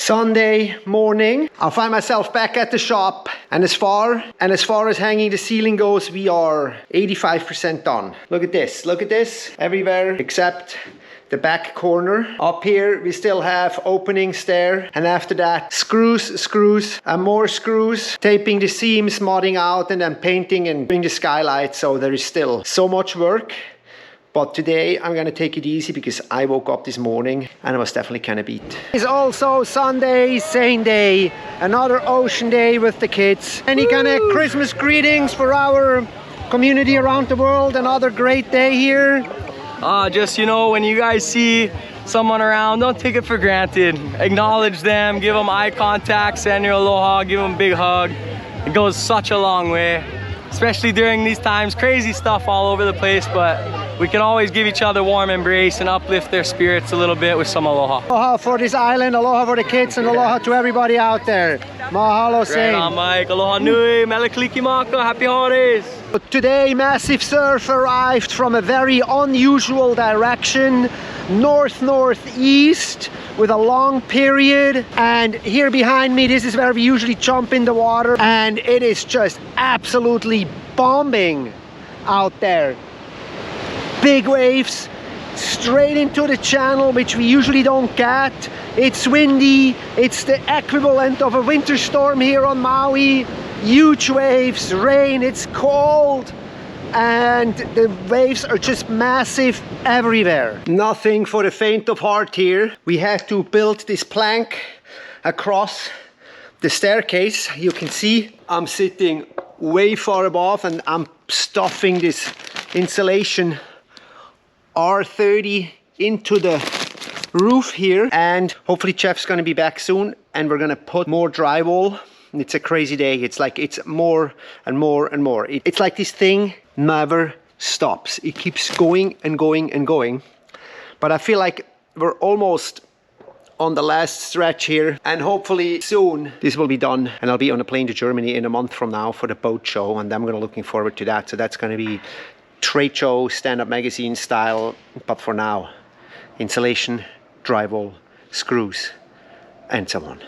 Sunday morning, I'll find myself back at the shop, and as far as hanging the ceiling goes, we are 85% done. Look at this, everywhere except the back corner. Up here, we still have openings there, and after that, screws, and more screws, taping the seams, modding out, and then painting and doing the skylight. So there is still so much work. But today I'm gonna take it easy because I woke up this morning and I was definitely kind of beat. It's also Sunday, Zane Day, another ocean day with the kids. Any kind of Christmas greetings for our community around the world? Another great day here. Just, you know, when you guys see someone around, don't take it for granted. Acknowledge them, give them eye contact, send your aloha, give them a big hug. It goes such a long way, especially during these times. Crazy stuff all over the place, but we can always give each other a warm embrace and uplift their spirits a little bit with some aloha. Aloha for this island, aloha for the kids, and aloha to everybody out there. Mahalo, Zane. Right on, Mike. Aloha nui, mele kaliki maka, happy holidays. Today, massive surf arrived from a very unusual direction, northeast, with a long period. And here behind me, this is where we usually jump in the water, and it is just absolutely bombing out there. Big waves straight into the channel, which we usually don't get. It's windy, it's the equivalent of a winter storm here on Maui. Huge waves, rain, it's cold, and the waves are just massive everywhere. Nothing for the faint of heart here. We had to build this plank across the staircase. You can see I'm sitting way far above, and I'm stuffing this insulation R30 into the roof here, and hopefully Jeff's gonna be back soon and we're gonna put more drywall. It's a crazy day. It's like it's more and more and more. It's like this thing never stops. It keeps going and going and going, but I feel like we're almost on the last stretch here, and hopefully soon this will be done and I'll be on a plane to Germany in a month from now for the boat show, and I'm gonna looking forward to that. So that's gonna be trade show, Stand Up Magazine style, but for now, insulation, drywall, screws, and so on.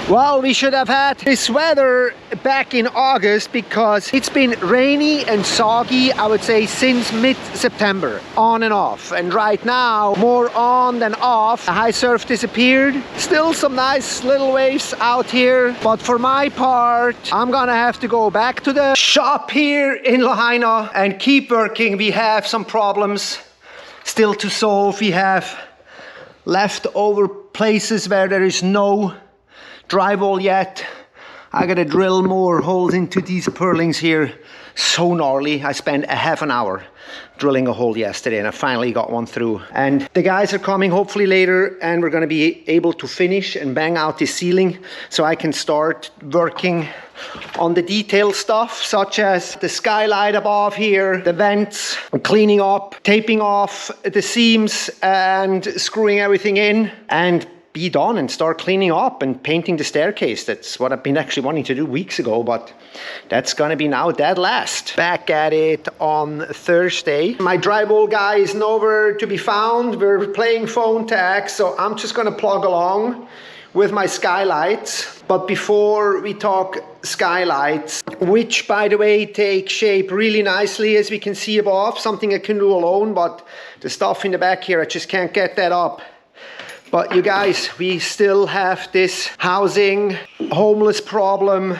Well, we should have had this weather back in August because it's been rainy and soggy, I would say, since mid-September, on and off. And right now, more on than off. The high surf disappeared. Still some nice little waves out here. But for my part, I'm gonna have to go back to the shop here in Lahaina and keep working. We have some problems still to solve. We have leftover places where there is no drywall yet. I gotta drill more holes into these purlings here. So gnarly. I spent a half an hour drilling a hole yesterday and I finally got one through. And the guys are coming hopefully later, and we're gonna be able to finish and bang out this ceiling so I can start working on the detail stuff, such as the skylight above here, the vents, cleaning up, taping off the seams and screwing everything in, and be done and start cleaning up and painting the staircase. That's what I've been actually wanting to do weeks ago, but that's gonna be now dead last. Back at it on Thursday. My drywall guy is nowhere to be found. We're playing phone tag, so I'm just gonna plug along with my skylights. But before we talk skylights, which by the way take shape really nicely as we can see above, something I can do alone, but the stuff in the back here, I just can't get that up. But you guys, we still have this housing homeless problem.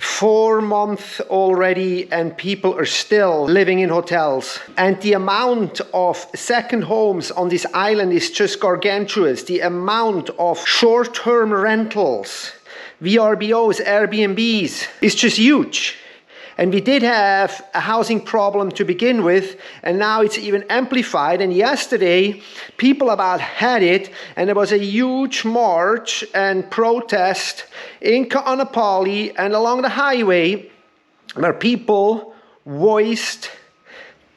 4 months already, and people are still living in hotels. And the amount of second homes on this island is just gargantuous. The amount of short-term rentals, VRBOs, Airbnbs, is just huge. And we did have a housing problem to begin with, and now it's even amplified. And yesterday, people about had it, and there was a huge march and protest in Kaanapali and along the highway where people voiced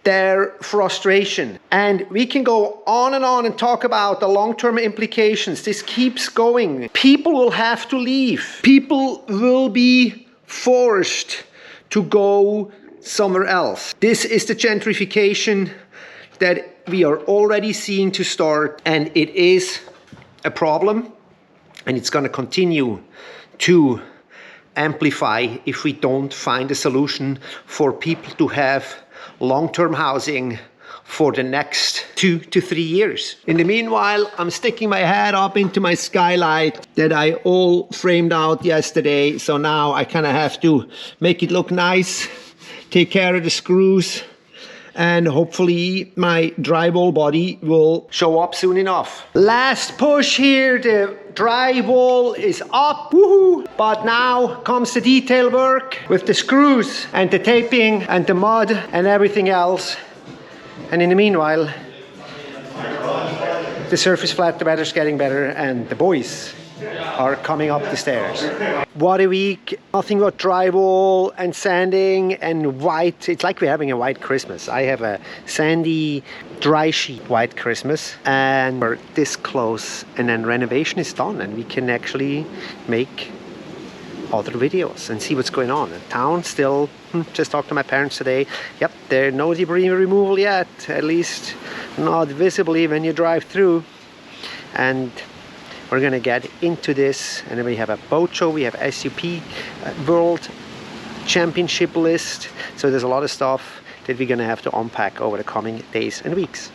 their frustration. And we can go on and talk about the long-term implications. This keeps going. People will have to leave. People will be forced to go somewhere else. This is the gentrification that we are already seeing to start, and it is a problem. and it's going to continue to amplify if we don't find a solution for people to have long-term housing for the next 2 to 3 years. In the meanwhile, I'm sticking my head up into my skylight that I all framed out yesterday. So now I kind of have to make it look nice, take care of the screws, and hopefully my drywall body will show up soon enough. Last push here, the drywall is up, woohoo! But now comes the detail work with the screws and the taping and the mud and everything else. And in the meanwhile, the surface flat, the weather's getting better, and the boys are coming up the stairs. What a week, nothing but drywall and sanding and white. It's like we're having a white Christmas. I have a sandy, dry sheet white Christmas, and we're this close, and then renovation is done, and we can actually make other videos and see what's going on. The town still, just talked to my parents today. Yep, there's no debris removal yet, at least not visibly when you drive through. And we're gonna get into this, and then we have a boat show, we have SUP World Championship list. So there's a lot of stuff that we're gonna have to unpack over the coming days and weeks.